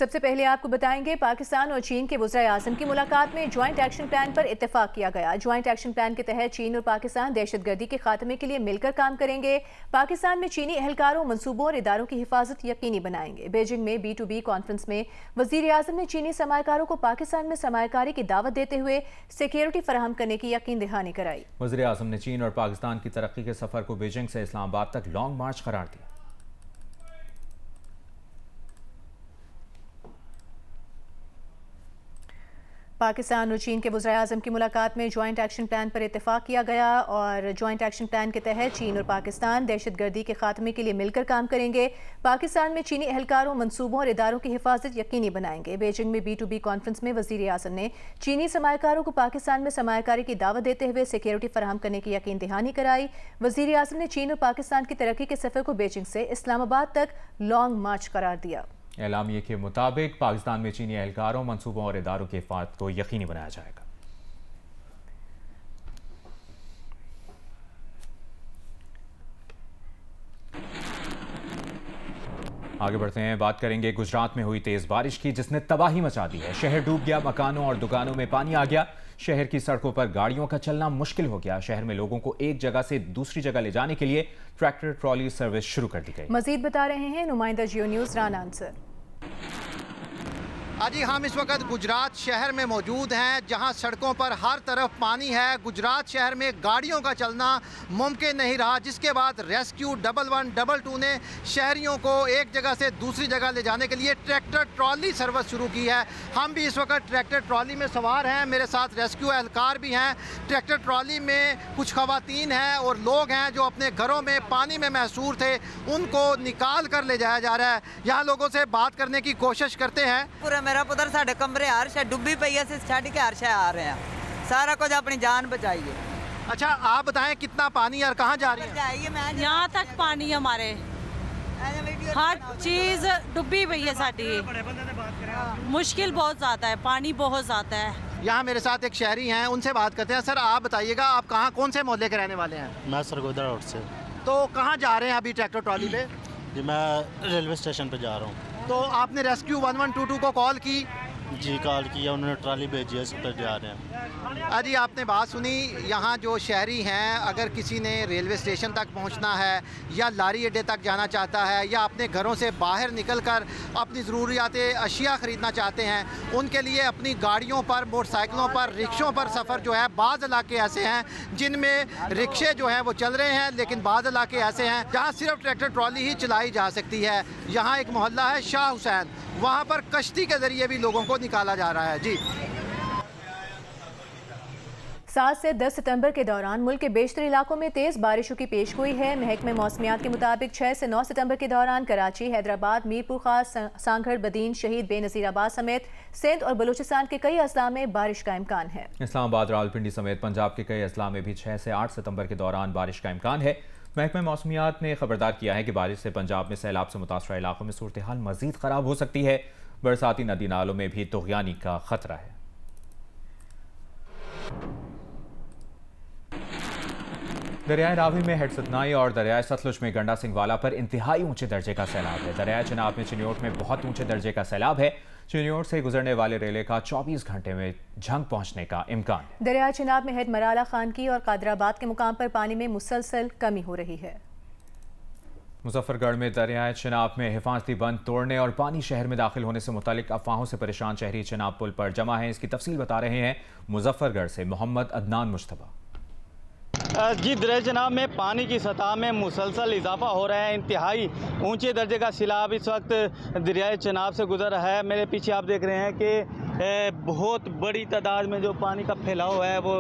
सबसे पहले आपको बताएंगे पाकिस्तान और चीन के वज़ीर-ए-आज़म की मुलाकात में ज्वाइंट एक्शन प्लान पर इत्तेफाक किया गया। ज्वाइंट एक्शन प्लान के तहत चीन और पाकिस्तान दहशतगर्दी के खात्मे के लिए मिलकर काम करेंगे। पाकिस्तान में चीनी एहलकारों, मंसूबों और इदारों की हिफाजत यकीनी बनाएंगे। बीजिंग में B2B कॉन्फ्रेंस में वज़ीर-ए-आज़म ने चीनी सरमायाकारों को पाकिस्तान में सरमायाकारी की दावत देते हुए सिक्योरिटी फराहम करने की यकीन दहानी कराई। वज़ीर-ए-आज़म ने चीन और पाकिस्तान की तरक्की के सफर को बीजिंग से इस्लामाबाद तक लॉन्ग मार्च करार दिया। पाकिस्तान और चीन के वज़ीर-ए-आज़म की मुलाकात में ज्वाइंट एक्शन प्लान पर इत्तेफाक किया गया और ज्वाइंट एक्शन प्लान के तहत चीन और पाकिस्तान दहशतगर्दी के खात्मे के लिए मिलकर काम करेंगे। पाकिस्तान में चीनी एहलकारों, मंसूबों और इदारों की हिफाजत यकीनी बनाएंगे। बीजिंग में B2B कॉन्फ्रेंस में वज़ीर-ए-आज़म ने चीनी सरमायाकारों को पाकिस्तान में सरमायाकारी की दावत देते हुए सिक्योरिटी फराहम करने की यकीन दहानी कराई। वज़ीर-ए-आज़म ने चीन और पाकिस्तान की तरक्की के सफ़र को बीजिंग से इस्लामाबाद तक लॉन्ग मार्च करार दिया। एलामिये के मुताबिक पाकिस्तान में चीनी एहलकारों, मंसूबों और इदारों की हिफाजत को यकीनी बनाया जाएगा। आगे बढ़ते हैं, बात करेंगे गुजरात में हुई तेज बारिश की जिसने तबाही मचा दी है। शहर डूब गया, मकानों और दुकानों में पानी आ गया। शहर की सड़कों पर गाड़ियों का चलना मुश्किल हो गया। शहर में लोगों को एक जगह से दूसरी जगह ले जाने के लिए ट्रैक्टर ट्रॉली सर्विस शुरू कर दी गई। मजीद बता रहे हैं नुमाइंदा जियो न्यूज़ राना आंसर। जी हम इस वक्त गुजरात शहर में मौजूद हैं जहां सड़कों पर हर तरफ पानी है। गुजरात शहर में गाड़ियों का चलना मुमकिन नहीं रहा, जिसके बाद रेस्क्यू 112 ने शहरियों को एक जगह से दूसरी जगह ले जाने के लिए ट्रैक्टर ट्रॉली सर्विस शुरू की है। हम भी इस वक्त ट्रैक्टर ट्रॉली में सवार हैं, मेरे साथ रेस्क्यू एहलकार भी हैं। ट्रैक्टर ट्रॉली में कुछ खवातीन हैं और लोग हैं जो अपने घरों में पानी में महसूर थे, उनको निकाल कर ले जाया जा रहा है। यहाँ लोगों से बात करने की कोशिश करते हैं। मेरा पुत्र साढ़े कमरे हर शह डुब्बी पई है, छड़ के हर शह आ रहे हैं, सारा कुछ अपनी जान बचाइए। अच्छा आप बताएं कितना पानी और कहाँ जा रही है? यहाँ तक पानी हमारे हर चीज डुब्बी पई है, साड़ी मुश्किल बहुत ज्यादा है, पानी बहुत ज्यादा है। यहाँ मेरे साथ एक शहरी हैं, उनसे बात करते हैं। सर आप बताइएगा आप कहाँ कौन से मोहल्ले के रहने वाले हैं? मैं सरगोदा रोड से। तो कहाँ जा रहे हैं अभी ट्रैक्टर ट्रॉली पे? जी मैं रेलवे स्टेशन पे जा रहा हूँ। तो आपने रेस्क्यू 1122 को कॉल की? जी कॉल किया, उन्होंने ट्रॉली भेजी है, सब जा रहे हैं। अजी आपने बात सुनी, यहाँ जो शहरी हैं अगर किसी ने रेलवे स्टेशन तक पहुँचना है या लारी अड्डे तक जाना चाहता है या अपने घरों से बाहर निकलकर अपनी ज़रूरियात अशिया ख़रीदना चाहते हैं, उनके लिए अपनी गाड़ियों पर, मोटरसाइकिलों पर, रिक्शों पर सफ़र जो है, बाज़ इलाके ऐसे हैं जिनमें रिक्शे जो हैं वो चल रहे हैं, लेकिन बाज़ इलाके ऐसे हैं जहाँ सिर्फ ट्रैक्टर ट्रॉली ही चलाई जा सकती है। यहाँ एक मोहल्ला है शाह हुसैन, वहाँ पर कश्ती के ज़रिए भी लोगों को निकाला जा रहा है। जी 7 से 10 सितंबर के दौरान मुल्क के बेशतर इलाकों में तेज़ बारिशों की पेशगोई है। महकमे मौसमियात के मुताबिक 6 से 9 सितंबर के दौरान कराची, हैदराबाद, मीरपुर खास, सांगड़, बदीन, शहीद बेनज़ीराबाद समेत सिंध और बलूचिस्तान के कई अजला में बारिश का इम्कान है। इस्लामाबाद, रावलपिंडी समेत पंजाब के कई अजला में भी 6 से 8 सितंबर के दौरान बारिश का इम्कान है। महकमा मौसमियात ने खबरदार किया है कि बारिश से पंजाब में सैलाब से मुतासरा इलाकों में सूरत हाल मजीद ख़राब हो सकती है। बरसाती नदी नालों में भी तुग़यानी का खतरा है। दरियाए रावी में हेडसतनाई और दरियाए सतलुज में गंडा सिंह वाला पर इंतहाई ऊंचे दर्जे का सैलाब है। दरियाए चिनाब में चिन्योट में बहुत ऊंचे दर्जे का सैलाब है। चिन्योट से गुजरने वाले रेले का 24 घंटे में झंग पहुंचने का इम्कान है। दरियाए चिनाब में हेड मराला खान की और कादराबाद के मुकाम पर पानी में मुसलसल कमी हो रही है। मुजफ्फरगढ़ में दरियाए चिनाब में हिफाजती बंद तोड़ने और पानी शहर में दाखिल होने से मुतालिक अफवाहों से परेशान शहरी चिनाब पुल पर जमा है। इसकी तफसील बता रहे हैं मुजफ्फरगढ़ से मोहम्मद अदनान मुश्तबा। जी दरियाए चिनाब में पानी की सतह में मुसलसल इजाफा हो रहा है। इंतहाई ऊंचे दर्जे का सैलाब इस वक्त दरियाए चिनाब से गुजर रहा है। मेरे पीछे आप देख रहे हैं कि बहुत बड़ी तादाद में जो पानी का फैलाव है, वो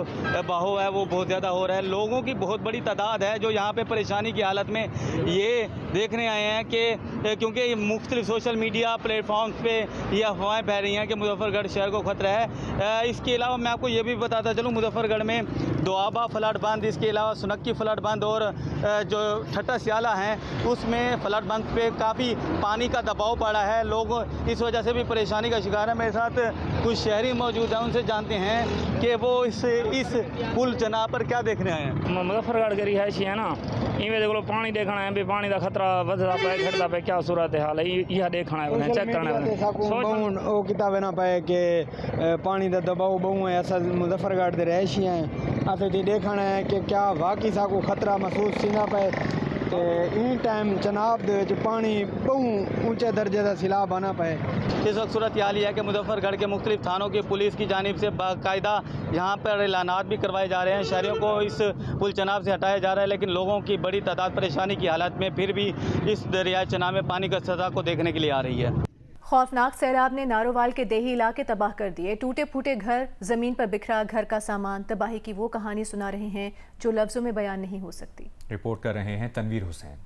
बहाव है, वो बहुत ज़्यादा हो रहा है। लोगों की बहुत बड़ी तादाद है जो यहाँ पे परेशानी की हालत में ये देखने आए हैं कि क्योंकि मुख्तलिफ सोशल मीडिया प्लेटफॉर्म्स पे ये अफवाहें फैल रही हैं कि मुजफ्फरगढ़ शहर को ख़तरा है। इसके अलावा मैं आपको ये भी बताता चलूँ, मुजफ्फरगढ़ में दोआबा फ्लड बंद, इसके अलावा सुनक्की फ्लड बंद और जो ठट्टा स्याला हैं उसमें फ्लड बंद पे काफ़ी पानी का दबाव पड़ा है। लोग इस वजह से भी परेशानी का शिकार है। मेरे साथ कुछ शहरी मौजूद हैं, उनसे जानते हैं कि वो इस पुल चनाब पर क्या देखने आए हैं। मुजफ्फरगढ़ के रिहायशी है ना, इवें देख लो पानी देखना है भी, पानी का खतरा बढ़ता पे घटता पे, क्या सूरत हाल है यह देखना है, चेक करना है। वो किताब ना पाए कि पानी का दबाव बहु है, अस मुजफ्फरगढ़ के रिहायशी हैं, अस देखना है कि क्या वाकई साको खतरा महसूस थी ना पाए। तो इन टाइम चनाब दे पानी बहु ऊंचे दर्जे का सैलाब आना पाए। इस वक्त सूरत हाल यह है कि मुजफ्फरगढ़ के मुख्तलिफ थानों की पुलिस की जानिब से बाकायदा यहाँ पर ऐलानात भी करवाए जा रहे हैं, शहरियों को इस पुल चनाब से हटाया जा रहा है, लेकिन लोगों की बड़ी तादाद परेशानी की हालत में फिर भी इस दरिया चनाब में पानी का सतह को देखने के लिए आ रही है। खौफनाक सैलाब ने नारोवाल के देही इलाके तबाह कर दिए। टूटे फूटे घर, जमीन पर बिखरा घर का सामान, तबाही की वो कहानी सुना रहे हैं जो लफ्जों में बयान नहीं हो सकती। रिपोर्ट कर रहे हैं तनवीर हुसैन।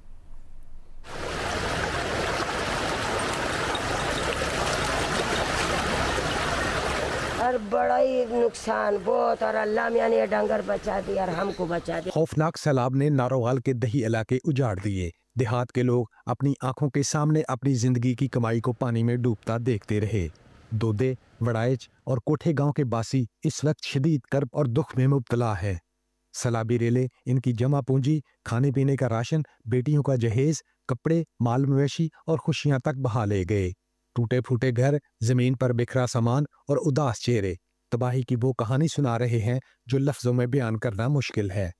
और बड़ा ही नुकसान बहुत, और अल्लाह मियां ने डंगर बचा दिया और हमको बचा दिया। खौफनाक सैलाब ने नारोवाल के दही इलाके उजाड़ दिए। देहात के लोग अपनी आंखों के सामने अपनी जिंदगी की कमाई को पानी में डूबता देखते रहे। दोदे, वड़ाइच और कोठे गांव के बासी इस वक्त शदीद कर्ब और दुख में मुब्तला है। सैलाबी रेले, इनकी जमा पूंजी, खाने पीने का राशन, बेटियों का जहेज, कपड़े, माल मवेशी और खुशियां तक बहा ले गए। टूटे फूटे घर, जमीन पर बिखरा सामान और उदास चेहरे तबाही की वो कहानी सुना रहे हैं जो लफ्जों में बयान करना मुश्किल है।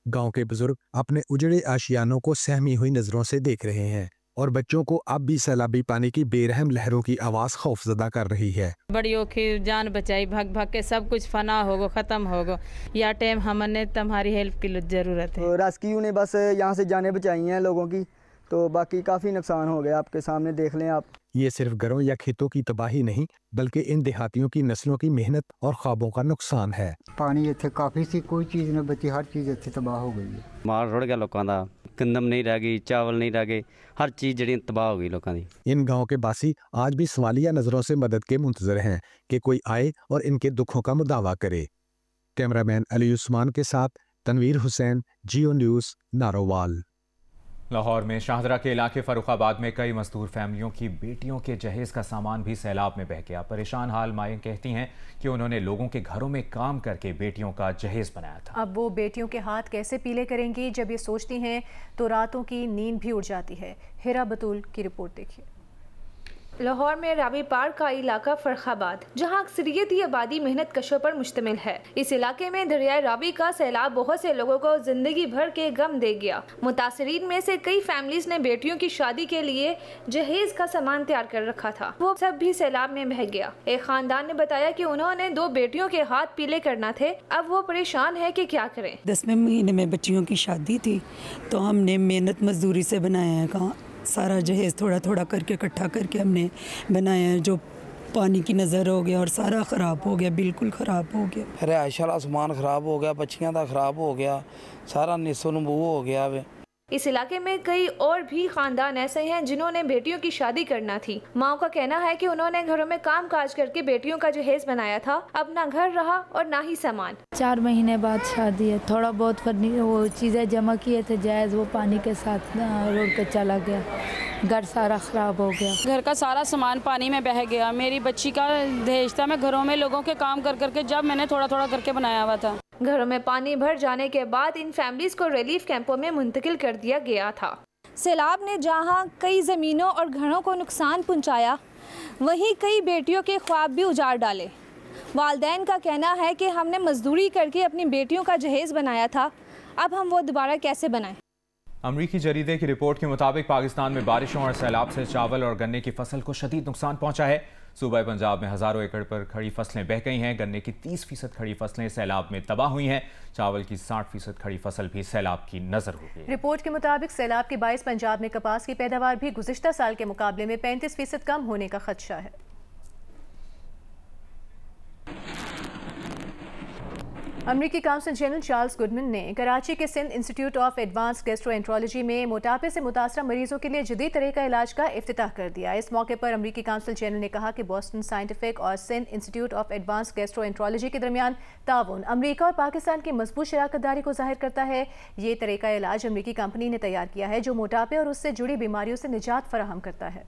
गांव के बुजुर्ग अपने उजड़े आशियानों को सहमी हुई नजरों से देख रहे हैं और बच्चों को अब भी सैलाबी पानी की बेरहम लहरों की आवाज खौफजदा कर रही है। बड़ियों की जान बचाई, भाग भाग के सब कुछ फना होगो, खत्म होगो, या टाइम हमने तुम्हारी हेल्प की जरूरत है। रेस्क्यू ने बस यहाँ से जाने बचाई हैं लोगों की, तो बाकी काफी नुकसान हो गया, आपके सामने देख लें आप। ये सिर्फ घरों या खेतों की तबाही नहीं, बल्कि इन देहातियों की नस्लों की मेहनत और ख्वाबों का नुकसान है। पानी इतने काफी सी कोई चीज न बची, हर चीज इतने तबाह हो गई है। माल रुड़ गया लोगों का, गंदम नहीं रह गई, चावल नहीं रह गए, हर चीज जड़ी तबाह हो गई लोगों की। इन गाँव के बासी आज भी सवालिया नजरों से मदद के मुंतजर हैं कि कोई आए और इनके दुखों का मुदावा करे। कैमरामैन अली उस्मान के साथ तनवीर हुसैन, जियो न्यूज़, नारोवाल। लाहौर में शाहदरा के इलाके फरुखाबाद में कई मजदूर फैमिलियों की बेटियों के जहेज का सामान भी सैलाब में बह गया। परेशान हाल माएँ कहती हैं कि उन्होंने लोगों के घरों में काम करके बेटियों का जहेज बनाया था। अब वो बेटियों के हाथ कैसे पीले करेंगी, जब ये सोचती हैं तो रातों की नींद भी उड़ जाती है। हिरा बतूल की रिपोर्ट देखिए। लाहौर में रावी पार्क का इलाका फरुखाबाद, जहां अक्सरियती आबादी मेहनत कशों पर मुश्तमिल है। इस इलाके में दरियाए रावी का सैलाब बहुत से लोगों को जिंदगी भर के गम दे गया। मुतासरीन में से कई फैमिलीज ने बेटियों की शादी के लिए जहेज का सामान तैयार कर रखा था, वो सब भी सैलाब में बह गया। एक खानदान ने बताया कि उन्होंने 2 बेटियों के हाथ पीले करना थे, अब वो परेशान है कि क्या करें। 10वें महीने में बच्चियों की शादी थी, तो हमने मेहनत मजदूरी से बनाया है, कहाँ सारा जहेज थोड़ा थोड़ा करके इकट्ठा करके हमने बनाया है। जो पानी की नज़र हो गया और सारा ख़राब हो गया, बिल्कुल ख़राब हो गया। रिहाइश वाला सामान ख़राब हो गया, बच्चियां का ख़राब हो गया, सारा निसो नबू हो गया। वे इस इलाके में कई और भी खानदान ऐसे हैं जिन्होंने बेटियों की शादी करना थी। माँ का कहना है कि उन्होंने घरों में काम काज करके बेटियों का जहेज बनाया था, अब ना घर रहा और ना ही सामान। 4 महीने बाद शादी है, थोड़ा बहुत वो चीज़ें जमा किए थे जहेज, वो पानी के साथ रोड के चला गया, घर सारा ख़राब हो गया। घर का सारा सामान पानी में बह गया। मेरी बच्ची का दहेज था, मैं घरों में लोगों के काम कर करके जब मैंने थोड़ा थोड़ा करके बनाया हुआ था। घरों में पानी भर जाने के बाद इन फैमिलीज को रिलीफ कैंपों में मुंतकिल कर दिया गया था। सैलाब ने जहां कई ज़मीनों और घरों को नुकसान पहुंचाया, वहीं कई बेटियों के ख्वाब भी उजाड़ डाले। वालिदैन का कहना है कि हमने मजदूरी करके अपनी बेटियों का जहेज बनाया था, अब हम वो दोबारा कैसे बनाएं। अमरीकी जरीदे की रिपोर्ट के मुताबिक पाकिस्तान में बारिशों और सैलाब से चावल और गन्ने की फसल को शदीद नुकसान पहुंचा है। सूबा पंजाब में हजारों एकड़ पर खड़ी फसलें बह गई हैं। गन्ने की 30% खड़ी फसलें सैलाब में तबाह हुई हैं। चावल की 60% खड़ी फसल भी सैलाब की नजर हो गई। रिपोर्ट के मुताबिक सैलाब के बायस पंजाब में कपास की पैदावार भी गुज़िश्ता साल के मुकाबले में 35% कम होने का खदशा है। अमरीकी काउंसिल जनरल चार्ल्स गुडमैन ने कराची के Sindh institute of advance gastroenterology में मोटापे से मुतासरा मरीजों के लिए जदीद तरह का इलाज का इफ्तिताह कर दिया। इस मौके पर अमरीकी काउंसिल जनरल ने कहा कि बोस्टन साइंटिफिक और Sindh institute of advance gastroenterology के दरमियान ताउन अमरीका और पाकिस्तान की मजबूत शराकतदारी को जाहिर करता है। ये तरह का इलाज अमरीकी कंपनी ने तैयार किया है जो मोटापे और उससे जुड़ी बीमारियों से निजात फराहम करता है।